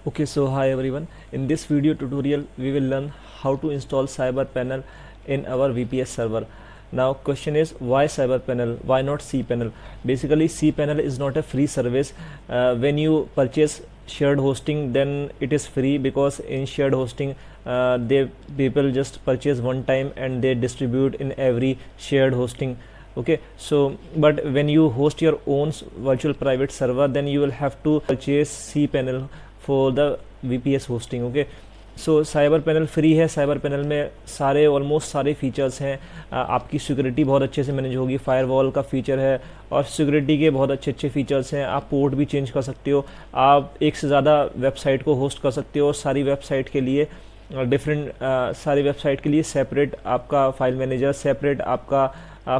Okay, so hi everyone. In this video tutorial, we will learn how to install CyberPanel in our VPS server. Now, question is why CyberPanel? Why not cPanel? Basically, cPanel is not a free service. When you purchase shared hosting, then it is free because in shared hosting, they people just purchase one time and they distribute in every shared hosting. Okay, so but when you host your own virtual private server, then you will have to purchase cPanel for the VPS hosting. Okay, so cyber panel free है। Cyber panel में सारे almost सारे features हैं। आपकी security बहुत अच्छे से manage होगी। फायरवॉल का फीचर है और सिक्योरिटी के बहुत अच्छे अच्छे फीचर्स हैं। आप पोर्ट भी चेंज कर सकते हो। आप एक से ज़्यादा वेबसाइट को होस्ट कर सकते हो। सारी वेबसाइट के लिए सारी वेबसाइट के लिए सेपरेट आपका फाइल मैनेजर, सेपरेट आपका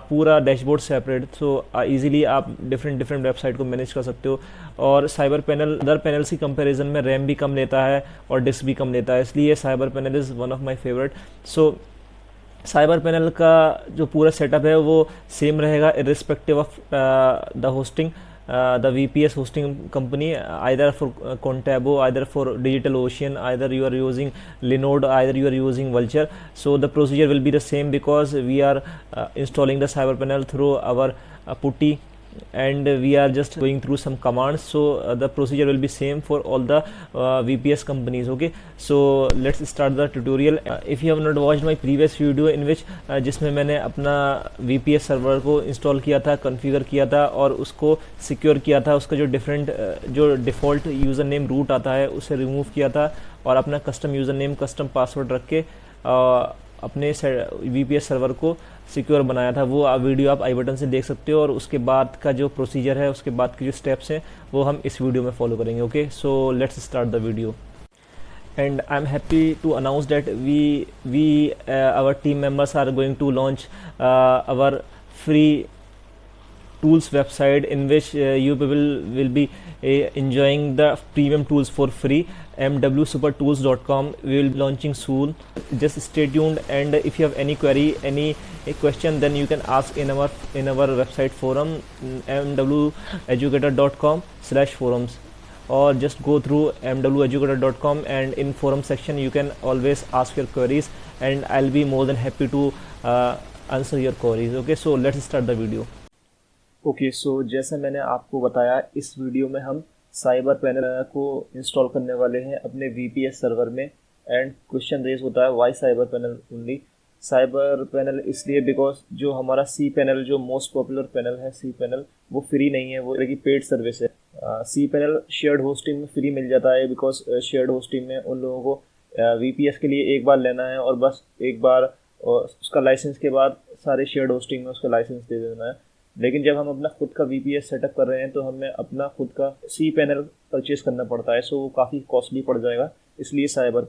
पूरा डैशबोर्ड सेपरेट। सो इजीली आप डिफरेंट डिफरेंट वेबसाइट को मैनेज कर सकते हो। और साइबर पैनल अदर पैनल्स की कंपैरिजन में रैम भी कम लेता है और डिस्क भी कम लेता है, इसलिए cyber panel is one of my favourite. So cyber panel का जो पूरा सेटअप है वो सेम रहेगा irrespective of the hosting, the VPS hosting company, either for Contabo, either for DigitalOcean, either you are using Linode, either you are using Vultr. So the procedure will be the same because we are installing the cyber panel through our putty, and we are just going through some commands. So the procedure will be same for all the VPS companies. Okay, so let's start the tutorial. If you have not watched my previous video in which जिसमें मैंने अपना VPS server को install किया था, configure किया था और उसको सिक्योर किया था, उसका जो डिफ़ॉल्ट यूज़र नेम रूट आता है उसे रिमूव किया था और अपना custom user name, custom password रख के अपने VPS सर्वर को सिक्योर बनाया था। वो वीडियो आप आई बटन से देख सकते हो और उसके बाद का जो प्रोसीजर है, उसके बाद के जो स्टेप्स हैं वो हम इस वीडियो में फॉलो करेंगे। Okay, so let's start the video. And I'm happy to announce that our team members are going to launch our free tools website in which you will be enjoying the premium tools for free. mwsupertools.com we will be launching soon. Just stay tuned, and if you have any query, any question, then you can ask in our website forum, mweducator.com/forums, or just go through mweducator.com, and in forum section you can always ask your queries and I'll be more than happy to answer your queries. Okay, so let's start the video. Okay, so जैसे मैंने आपको बताया, इस video में हम cyber panel को install करने वाले हैं अपने VPS सर्वर में। एंड क्वेश्चन रेज होता है why cyber panel only. Cyber panel इसलिए बिकॉज जो हमारा सी पैनल, जो मोस्ट पॉपुलर पैनल है सी पैनल, वो फ्री नहीं है, वो एक पेड सर्विस है। सी पैनल शेयर्ड होस्टिंग में फ्री मिल जाता है बिकॉज शेयर्ड होस्टिंग में उन लोगों को VPS के लिए एक बार लेना है और बस एक बार, और उसका लाइसेंस के बाद सारे शेयर्ड होस्टिंग में उसका लाइसेंस दे देना है। लेकिन जब हम अपना खुद का VPS सेटअप कर रहे हैं तो हमें अपना खुद का सी पैनल परचेज करना पड़ता है, सो वो काफ़ी कॉस्टली पड़ जाएगा। इसलिए साइबर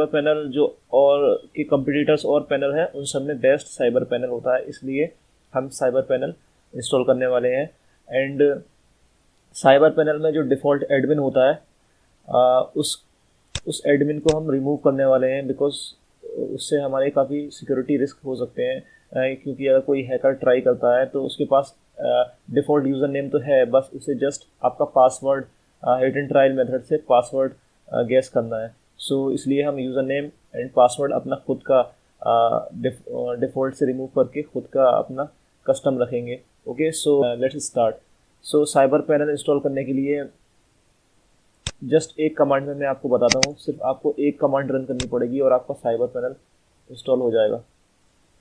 पैनल जो और के कंपटीटर्स और पैनल हैं उन सब में बेस्ट साइबर पैनल होता है, इसलिए हम साइबर पैनल इंस्टॉल करने वाले हैं। एंड साइबर पैनल में जो डिफ़ॉल्ट एडमिन होता है उस एडमिन को हम रिमूव करने वाले हैं बिकॉज उससे हमारे काफ़ी सिक्योरिटी रिस्क हो सकते हैं। क्योंकि अगर कोई हैकर ट्राई करता है तो उसके पास डिफ़ॉल्ट यूज़र नेम तो है, बस उसे जस्ट आपका password hit and trial method से पासवर्ड गेस करना है। सो इसलिए हम यूज़र नेम एंड पासवर्ड अपना खुद का डिफ़ॉल्ट से रिमूव करके खुद का अपना कस्टम रखेंगे। Okay, so let's start. So cyber panel install करने के लिए जस्ट एक कमांड में मैं आपको बताता हूँ। सिर्फ आपको एक कमांड रन करनी पड़ेगी और आपका साइबर पैनल इंस्टॉल हो जाएगा।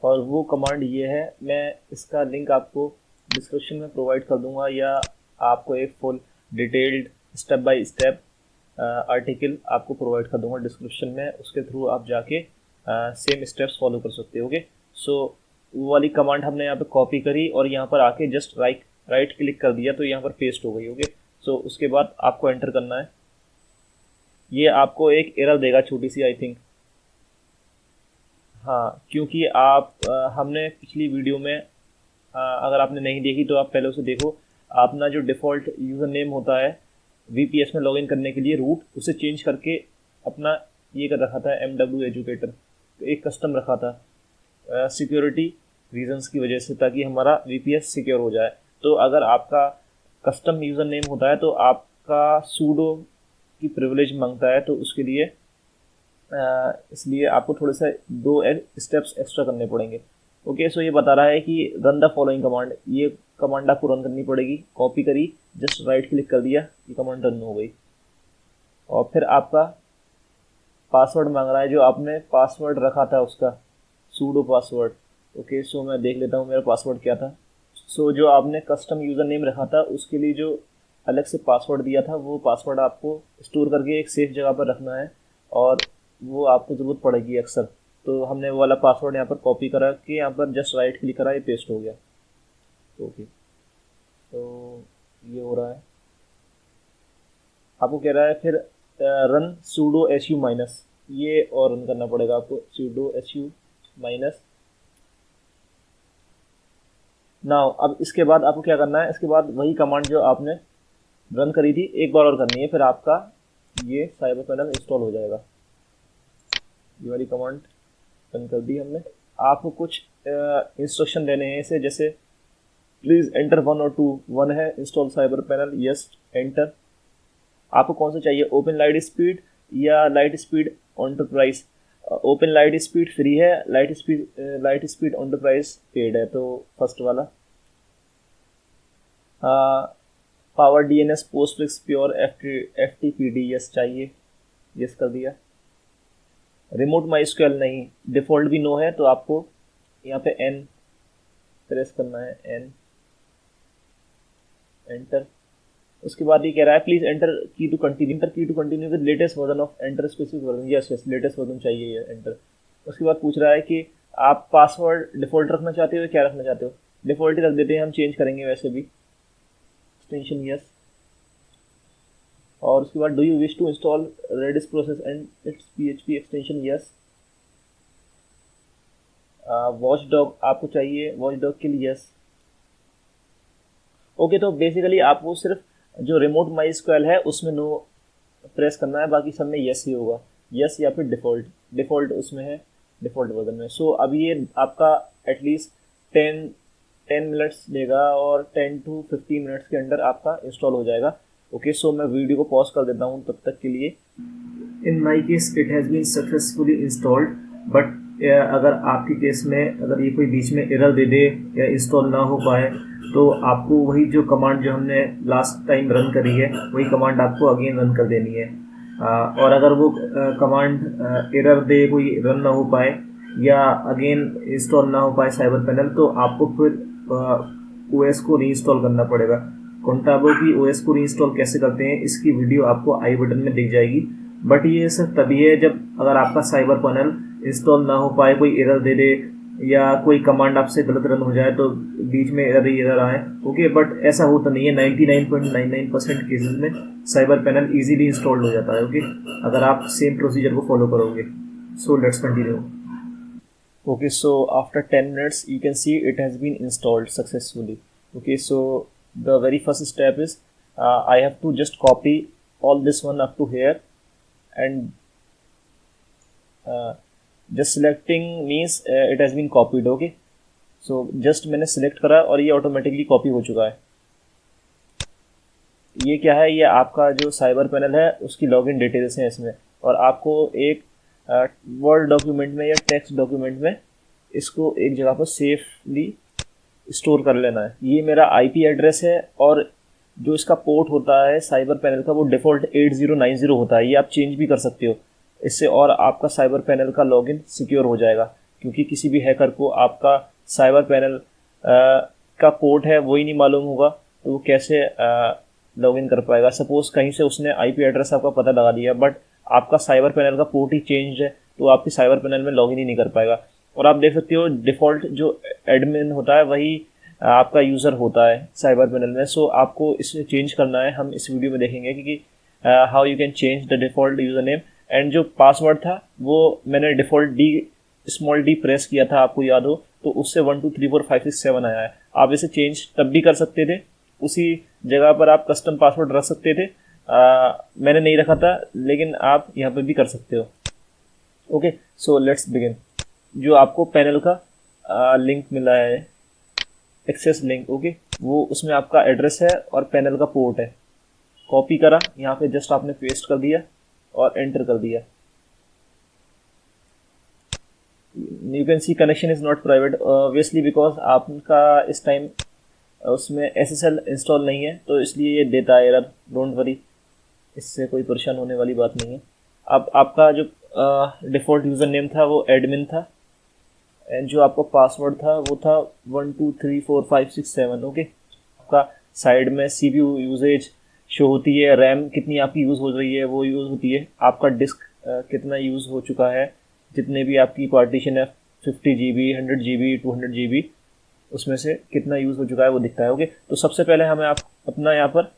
और वो कमांड ये है, मैं इसका लिंक आपको डिस्क्रिप्शन में प्रोवाइड कर दूंगा, या आपको एक full detailed step by step article आपको प्रोवाइड कर दूंगा डिस्क्रिप्शन में। उसके थ्रू आप जाके सेम स्टेप्स फॉलो कर सकते हो। ओके, सो वो वाली कमांड हमने यहाँ पे कॉपी करी और यहाँ पर आके जस्ट राइट क्लिक कर दिया तो यहाँ पर पेस्ट हो गई। ओके, सो उसके बाद आपको एंटर करना है। ये आपको एक एरर देगा छोटी सी, आई थिंक। हाँ, क्योंकि हमने पिछली वीडियो में अगर आपने नहीं देखी तो आप पहले उसे देखो। अपना जो डिफ़ॉल्ट यूज़र नेम होता है VPS में लॉगिन करने के लिए रूट, उसे चेंज करके अपना ये कर रखा था MW एजुकेटर, तो एक कस्टम रखा था सिक्योरिटी रीजंस की वजह से, ताकि हमारा VPS सिक्योर हो जाए। तो अगर आपका कस्टम यूज़र नेम होता है तो आपका सूडो की प्रिविलेज मांगता है, तो उसके लिए इसलिए आपको थोड़े से 2 स्टेप्स एक्स्ट्रा करने पड़ेंगे। ओके, सो ये बता रहा है कि रन द फॉलोइंग कमांड, ये कमांड आपको रन करनी पड़ेगी। कॉपी करी, जस्ट राइट क्लिक कर दिया, ये कमांड रन हो गई। और फिर आपका पासवर्ड मांग रहा है, जो आपने पासवर्ड रखा था उसका, सूडो पासवर्ड। ओके, सो मैं देख लेता हूँ मेरा पासवर्ड क्या था। सो जो आपने कस्टम यूज़र नेम रखा था उसके लिए जो अलग से पासवर्ड दिया था, वो पासवर्ड आपको स्टोर करके एक सेफ जगह पर रखना है, और वो आपको ज़रूरत पड़ेगी अक्सर। तो हमने वो वाला पासवर्ड यहाँ पर कॉपी करा कि यहाँ पर जस्ट राइट क्लिक करा, ये पेस्ट हो गया। ओके, तो ये हो रहा है। आपको कह रहा है फिर रन sudo su माइनस, ये और रन करना पड़ेगा आपको, sudo su माइनस। नाउ अब इसके बाद आपको क्या करना है, इसके बाद वही कमांड जो आपने रन करी थी एक बार और करनी है, फिर आपका ये साइबर पैनल इंस्टॉल हो जाएगा। ये वाली कमांड रन कर दी हमने। आपको कुछ इंस्ट्रक्शन देने हैं इसे, जैसे प्लीज एंटर 1 और 2। 1 है install cyber panel, yes enter. आपको कौन सा चाहिए, ओपन लाइट स्पीड या light speed enterprise? Open light speed free है, लाइट स्पीड एंटरप्राइज पेड है, तो फर्स्ट वाला। Power DNS postfix pure FTPD, yes चाहिए, यस कर दिया। रिमोट माइस्क्यूएल नहीं, डिफ़ॉल्ट भी नो है, तो आपको यहाँ पे एन प्रेस करना है, एन एंटर। उसके बाद ये कह रहा है please enter key to continue with latest version of enter specific version, yes yes latest version चाहिए ये एंटर। उसके बाद पूछ रहा है कि आप पासवर्ड डिफ़ॉल्ट रखना चाहते हो या क्या रखना चाहते हो? डिफ़ॉल्ट ही रख देते हैं, हम चेंज करेंगे वैसे भी। Extension yes. और उसके बाद do you wish to install Redis process and its PHP extension, yes. Watch dog आपको चाहिए, वॉच डॉग के लिए यस। ओके, तो बेसिकली आपको सिर्फ जो रिमोट माइस्क्यूएल है उसमें नो प्रेस करना है, बाकी सब में यस ही होगा, यस या फिर डिफ़ॉल्ट उसमें है, डिफ़ॉल्ट वर्जन में। सो अब ये आपका एटलीस्ट 10 मिनट्स लेगा और 10 to 15 मिनट्स के अंदर आपका इंस्टॉल हो जाएगा। ओके, सो मैं वीडियो को पॉज कर देता हूँ तब तक के लिए। In my case it has been successfully installed, but अगर आपके केस में अगर ये कोई बीच में एरर दे दे या इंस्टॉल ना हो पाए, तो आपको वही जो कमांड जो हमने लास्ट टाइम रन करी है वही कमांड आपको अगेन रन कर देनी है। और अगर वो कमांड एरर दे, कोई रन ना हो पाए या अगेन इंस्टॉल ना हो पाए साइबर पैनल, तो आपको फिर ओएस को रीइंस्टॉल करना पड़ेगा। कॉन्टाबो की ओएस को रीइंस्टॉल कैसे करते हैं इसकी वीडियो आपको आई बटन में दिख जाएगी, बट ये सिर्फ तभी है जब अगर आपका साइबर पैनल इंस्टॉल ना हो पाए, कोई एरर दे दे या कोई कमांड आपसे गलत रन हो जाए तो बीच में एरर आए। ओके, बट ऐसा होता नहीं है, 99.99% केसेस में साइबर पैनल इजीली इंस्टॉल्ड हो जाता है। ओके, अगर आप सेम प्रोसीजर को फॉलो करोगे। So let's continue. Okay, so after 10 minutes you can see it has been installed successfully. Okay, so the very first step is I have to just copy all this one up to here, and just selecting means it has been copied. Okay, so just मैंने select करा और ये automatically copy हो चुका है। ये क्या है, ये आपका जो साइबर पैनल है उसकी लॉगिन डिटेल्स हैं इसमें, और आपको एक वर्ड डॉक्यूमेंट में या टेक्स्ट डॉक्यूमेंट में इसको एक जगह पर सेफली स्टोर कर लेना है। ये मेरा आईपी एड्रेस है, और जो इसका पोर्ट होता है साइबर पैनल का वो डिफ़ॉल्ट 8090 होता है। ये आप चेंज भी कर सकते हो इससे, और आपका साइबर पैनल का लॉगिन सिक्योर हो जाएगा, क्योंकि किसी भी हैकर को आपका साइबर पैनल का पोर्ट है वही नहीं मालूम होगा, तो वो कैसे लॉगिन कर पाएगा। सपोज कहीं से उसने आईपी एड्रेस आपका पता लगा दिया, बट आपका साइबर पैनल का पोर्ट ही चेंज है, तो आपकी साइबर पैनल में लॉगिन ही नहीं कर पाएगा। और आप देख सकते हो डिफ़ॉल्ट जो एडमिन होता है वही आपका यूज़र होता है साइबर पैनल में। सो आपको इसे चेंज करना है, हम इस वीडियो में देखेंगे कि how you can change the default user name. And जो पासवर्ड था वो मैंने डिफ़ॉल्ट स्मॉल डी प्रेस किया था, आपको याद हो, तो उससे 1 2 3 4 5 6 7 आया है। आप इसे चेंज तब भी कर सकते थे, उसी जगह पर आप कस्टम पासवर्ड रख सकते थे। मैंने नहीं रखा था, लेकिन आप यहाँ पे भी कर सकते हो। Okay, so let's begin. जो आपको पैनल का लिंक मिला है, एक्सेस लिंक, ओके, वो उसमें आपका एड्रेस है और पैनल का पोर्ट है, कॉपी करा, यहाँ पे जस्ट आपने पेस्ट कर दिया और एंटर कर दिया। You can see connection is not private obviously because आपका इस टाइम उसमें SSL इंस्टॉल नहीं है, तो इसलिए ये देता है एरर। डोंट वरी, इससे कोई परेशान होने वाली बात नहीं है। अब आपका जो डिफ़ॉल्ट यूज़र नेम था वो एडमिन था, एंड जो आपका पासवर्ड था वो था 1 2 3 4 5 6 7। ओके, आपका साइड में CPU यूजेज शो होती है, रैम कितनी आपकी यूज़ हो रही है वो यूज़ होती है, आपका डिस्क कितना यूज़ हो चुका है, जितने भी आपकी पार्टीशन है 50 GB 100 GB 200 GB, उसमें से कितना यूज़ हो चुका है वो दिखता है। ओके, तो सबसे पहले हमें आप अपना यहाँ पर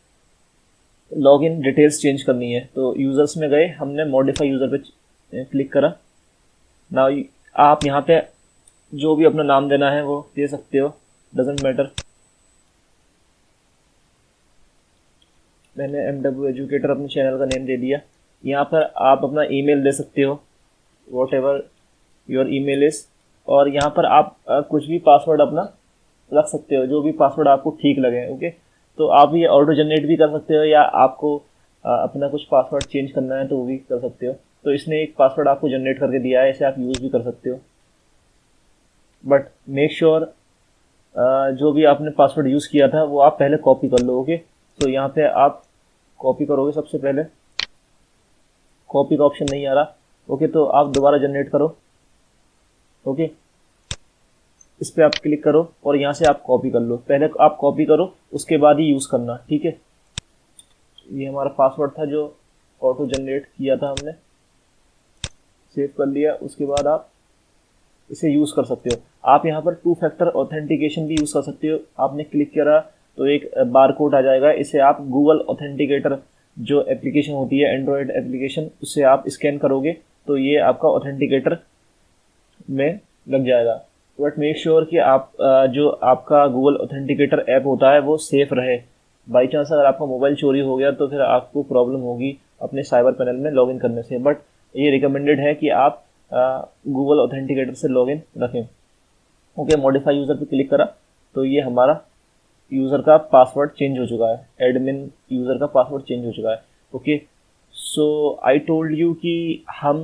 लॉगिन डिटेल्स चेंज करनी है। तो यूज़र्स में गए, हमने मॉडिफाई यूज़र पे क्लिक करा। ना आप यहाँ पे जो भी अपना नाम देना है वो दे सकते हो, डजेंट मैटर। मैंने MW एजुकेटर अपने चैनल का नेम दे दिया। यहाँ पर आप अपना ईमेल दे सकते हो, what ever your email is, और यहाँ पर आप कुछ भी पासवर्ड अपना रख सकते हो, जो भी पासवर्ड आपको ठीक लगे। ओके, तो आप ये ऑटो जनरेट भी कर सकते हो, या आपको अपना कुछ पासवर्ड चेंज करना है तो वो भी कर सकते हो। तो इसने एक पासवर्ड आपको जनरेट करके दिया है, इसे आप यूज़ भी कर सकते हो, बट मेक श्योर जो भी आपने पासवर्ड यूज़ किया था वो आप पहले कॉपी कर लो। ओके, तो यहाँ पे आप कॉपी करोगे, सबसे पहले कॉपी का ऑप्शन नहीं आ रहा। ओके, तो आप दोबारा जनरेट करो। ओके, इस पर आप क्लिक करो और यहाँ से आप कॉपी कर लो। पहले आप कॉपी करो, उसके बाद ही यूज़ करना, ठीक है। ये हमारा पासवर्ड था जो ऑटो जनरेट किया था हमने, सेव कर लिया। उसके बाद आप इसे यूज़ कर सकते हो। आप यहाँ पर 2 फैक्टर ऑथेंटिकेशन भी यूज़ कर सकते हो। आपने क्लिक करा तो एक बार कोड आ जाएगा, इसे आप गूगल ऑथेंटिकेटर जो एप्लीकेशन होती है, एंड्रॉयड एप्लीकेशन, उससे आप स्कैन करोगे तो ये आपका ऑथेंटिकेटर में लग जाएगा। बट मेक श्योर कि आप जो आपका गूगल ऑथेंटिकेटर ऐप होता है वो सेफ रहे। बाई चांस अगर आपका मोबाइल चोरी हो गया तो फिर आपको प्रॉब्लम होगी अपने साइबर पैनल में लॉगिन करने से। बट ये रिकमेंडेड है कि आप गूगल ऑथेंटिकेटर से लॉगिन रखें। ओके, मॉडिफाई यूज़र पे क्लिक करा तो ये हमारा यूज़र का पासवर्ड चेंज हो चुका है, एडमिन यूज़र का पासवर्ड चेंज हो चुका है। Okay, so I told you कि हम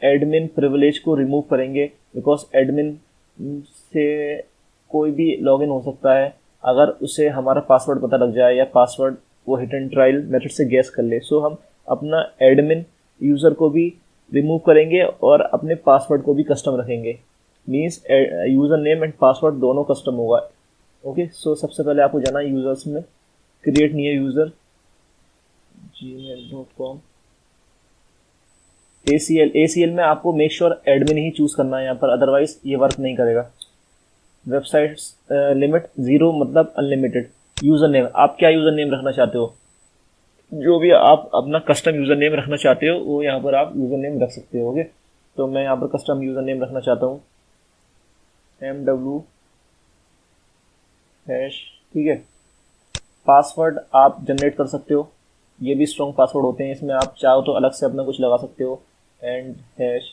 एडमिन प्रिविलेज को रिमूव करेंगे, बिकॉज एडमिन से कोई भी लॉगिन हो सकता है अगर उसे हमारा पासवर्ड पता लग जाए, या पासवर्ड वो हिट एंड ट्रायल मेथड से गैस कर ले। सो हम अपना एडमिन यूज़र को भी रिमूव करेंगे और अपने पासवर्ड को भी कस्टम रखेंगे। Means user name and password दोनों कस्टम होगा। ओके, सो सबसे पहले आपको जाना यूज़र्स में, create new user, gmail.com, ACL में आपको मेक श्योर एडमिन ही चूज़ करना है यहाँ पर, अदरवाइज ये वर्क नहीं करेगा। वेबसाइट्स लिमिट 0 मतलब अनलिमिटेड। यूज़र नेम, आप क्या यूज़र नेम रखना चाहते हो, जो भी आप अपना कस्टम यूज़र नेम रखना चाहते हो वो यहाँ पर आप यूज़र नेम रख सकते हो। ओके, तो मैं यहाँ पर कस्टम यूज़र नेम रखना चाहता हूँ MW हैश, ठीक है। पासवर्ड आप जनरेट कर सकते हो, ये भी स्ट्रॉन्ग पासवर्ड होते हैं, इसमें आप चाहो तो अलग से अपना कुछ लगा सकते हो, and hash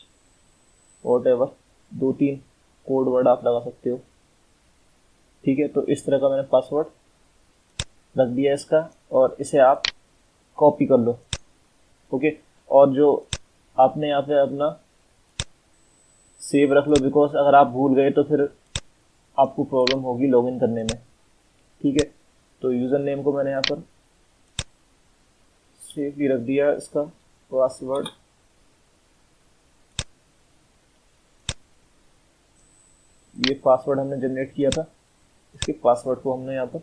what ever, 2-3 code word आप लगा सकते हो, ठीक है। तो इस तरह का मैंने पासवर्ड रख दिया इसका, और इसे आप कॉपी कर लो। ओके, और जो आपने यहाँ पे अपना सेव रख लो, बिकॉज अगर आप भूल गए तो फिर आपको प्रॉब्लम होगी लॉगिन करने में, ठीक है। तो यूज़र नेम को मैंने यहाँ पर सेफली रख दिया, इसका पासवर्ड ये पासवर्ड हमने जनरेट किया था, इसके पासवर्ड को हमने यहाँ पर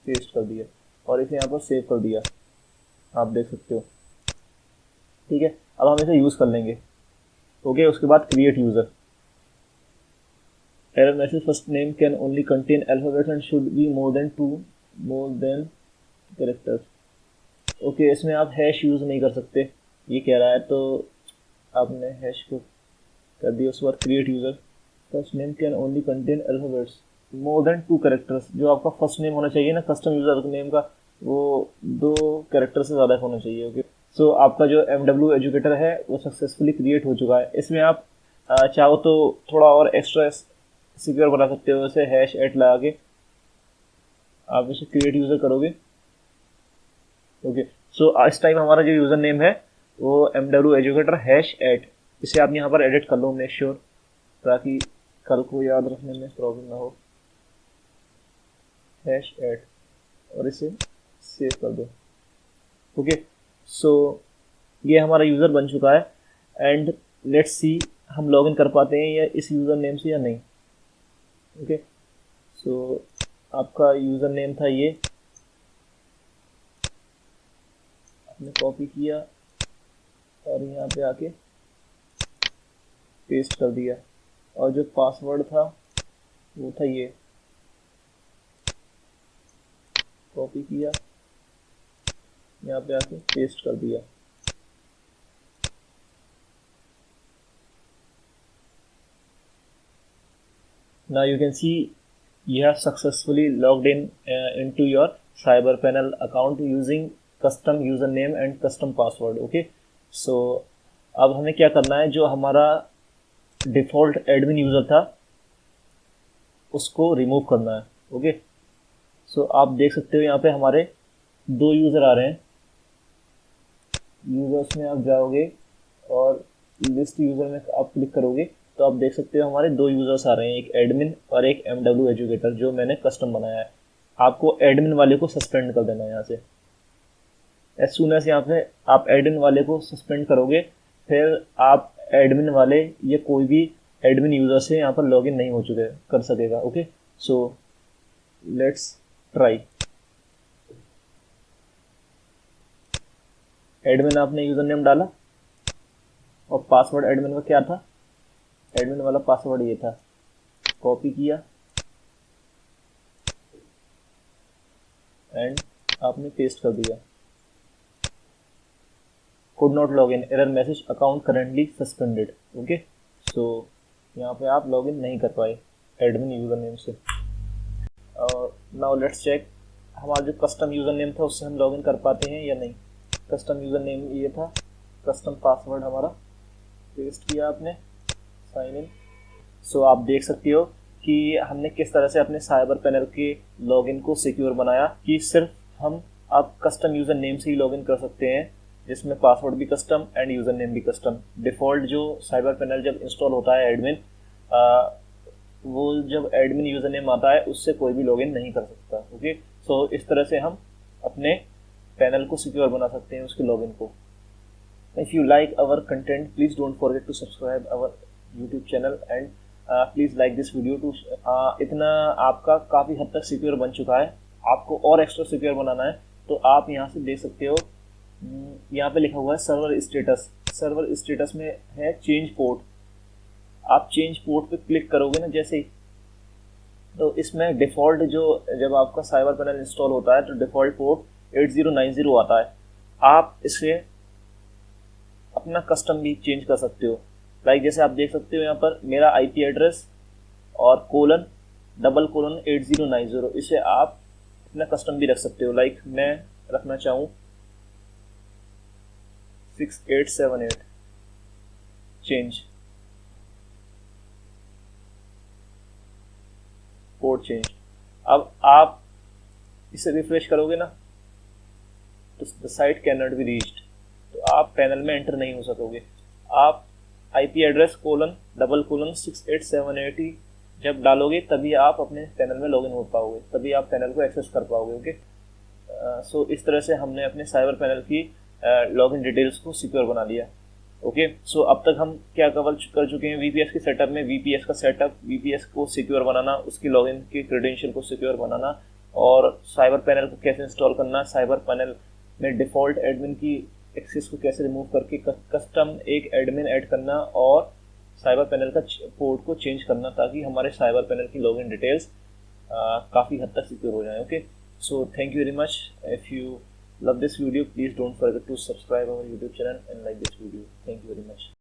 पेस्ट कर दिया और इसे यहाँ पर सेव कर दिया, आप देख सकते हो, ठीक है। अब हम इसे यूज़ कर लेंगे। ओके, उसके बाद create user, error message, first name can only contain alphabets and should be more than characters. Okay, इसमें आप हैश यूज़ नहीं कर सकते, ये कह रहा है, तो आपने हैश को कर दिया। उसके बाद create user, first name can only contain alphabets more than 2 characters. जो आपका फर्स्ट नेम होना चाहिए ना कस्टम यूज़र नेम का, वो 2 कैरेक्टर से ज़्यादा होना चाहिए। ओके, सो आपका जो MW एजुकेटर है वो सक्सेसफुली क्रिएट हो चुका है। इसमें आप चाहो तो थोड़ा और एक्स्ट्रा सिक्योर बना सकते हो, जैसे हैश एट लगा के आप इसे क्रिएट यूज़र करोगे, ओके, सो इस टाइम हमारा जो यूज़र नेम है वो MW एजुकेटर #8, इसे आप यहाँ पर एडिट कर लो, मेक श्योर, ताकि कल को याद रखने में प्रॉब्लम ना हो। #8 और इसे सेव कर दो। ओके, सो ये हमारा यूज़र बन चुका है एंड लेट्स सी हम लॉगिन कर पाते हैं या इस यूज़र नेम से या नहीं। ओके, सो आपका यूज़र नेम था ये, आपने कॉपी किया और यहाँ पे आके पेस्ट कर दिया, और जो पासवर्ड था वो था ये, कॉपी किया, यहाँ पे आके पेस्ट कर दिया। Now you can see you have successfully logged in into your CyberPanel account using custom username and custom password. Okay, so अब हमें क्या करना है, जो हमारा डिफ़ॉल्ट एडमिन यूज़र था उसको रिमूव करना है। ओके, सो आप देख सकते हो यहाँ पे हमारे 2 यूज़र आ रहे हैं। यूज़र्स में आप जाओगे और लिस्ट यूज़र में आप क्लिक करोगे तो आप देख सकते हो हमारे 2 यूज़र्स आ रहे हैं, एक एडमिन और एक MW एजुकेटर, जो मैंने कस्टम बनाया है। आपको एडमिन वाले को सस्पेंड कर देना है यहाँ से। एज सुन एज यहाँ पे आप एडमिन वाले को सस्पेंड करोगे, फिर आप एडमिन वाले या कोई भी एडमिन यूज़र से यहाँ पर लॉगिन नहीं हो चुके कर सकेगा। Okay, so let's try. Admin आपने यूज़र नेम डाला और पासवर्ड एडमिन का क्या था, एडमिन वाला पासवर्ड ये था, कॉपी किया एंड आपने पेस्ट कर दिया। Could not log in, error message, account currently suspended. Okay, so यहाँ पे आप लॉग इन नहीं कर पाए एडमिन यूज़र नेम से। और नाउ लेट्स चेक, हमारा जो कस्टम यूज़र नेम था उससे हम लॉग इन कर पाते हैं या नहीं। कस्टम यूज़र नेम ये था, कस्टम पासवर्ड हमारा पेस्ट किया आपने, साइन इन। सो आप देख सकते हो कि हमने किस तरह से अपने साइबर पैनल के लॉगिन को सिक्योर बनाया कि सिर्फ हम आप कस्टम यूज़र नेम से ही लॉगिन कर सकते हैं, जिसमें पासवर्ड भी कस्टम एंड यूज़र नेम भी कस्टम। डिफ़ॉल्ट जो साइबर पैनल जब इंस्टॉल होता है एडमिन, वो जब एडमिन यूज़र नेम आता है उससे कोई भी लॉगिन नहीं कर सकता। ओके, सो इस तरह से हम अपने पैनल को सिक्योर बना सकते हैं, उसके लॉगिन को। If you like our content, please don't forget to subscribe our YouTube channel and please like this video to इतना आपका काफ़ी हद तक सिक्योर बन चुका है। आपको और एक्स्ट्रा सिक्योर बनाना है तो आप यहाँ से देख सकते हो, यहाँ पे लिखा हुआ है सर्वर स्टेटस। सर्वर स्टेटस में है चेंज पोर्ट। आप चेंज पोर्ट पे क्लिक करोगे ना जैसे ही, तो इसमें डिफ़ॉल्ट जो जब आपका साइबर पैनल इंस्टॉल होता है तो डिफ़ॉल्ट पोर्ट 8090 आता है। आप इसे अपना कस्टम भी चेंज कर सकते हो। लाइक जैसे आप देख सकते हो यहाँ पर मेरा IP एड्रेस और ::8090, इसे आप अपना कस्टम भी रख सकते हो। लाइक मैं रखना चाहूँ 6878, चेंज पोर्ट चेंज। अब आप इसे रिफ्रेश करोगे ना तो the site can not be reached, तो आप पैनल में एंटर नहीं हो सकोगे। आप IP एड्रेस ::6878 ही जब डालोगे तभी आप अपने पैनल में लॉगिन हो पाओगे, तभी आप पैनल को एक्सेस कर पाओगे। ओके, सो इस तरह से हमने अपने साइबर पैनल की लॉगिन डिटेल्स को सिक्योर बना लिया। ओके, सो अब तक हम क्या कवर कर चुके हैं VPS के सेटअप में। VPS का सेटअप, VPS को सिक्योर बनाना, उसकी लॉगिन की क्रेडेंशियल को सिक्योर बनाना, और साइबर पैनल को कैसे इंस्टॉल करना, साइबर पैनल में डिफ़ॉल्ट एडमिन की एक्सेस को कैसे रिमूव करके कस्टम एक एडमिन ऐड करना, और साइबर पैनल का पोर्ट को चेंज करना, ताकि हमारे साइबर पैनल की लॉगिन डिटेल्स काफ़ी हद तक सिक्योर हो जाएं। Okay, so thank you very much. If you love this video, please don't forget to subscribe our YouTube channel and like this video. Thank you very much.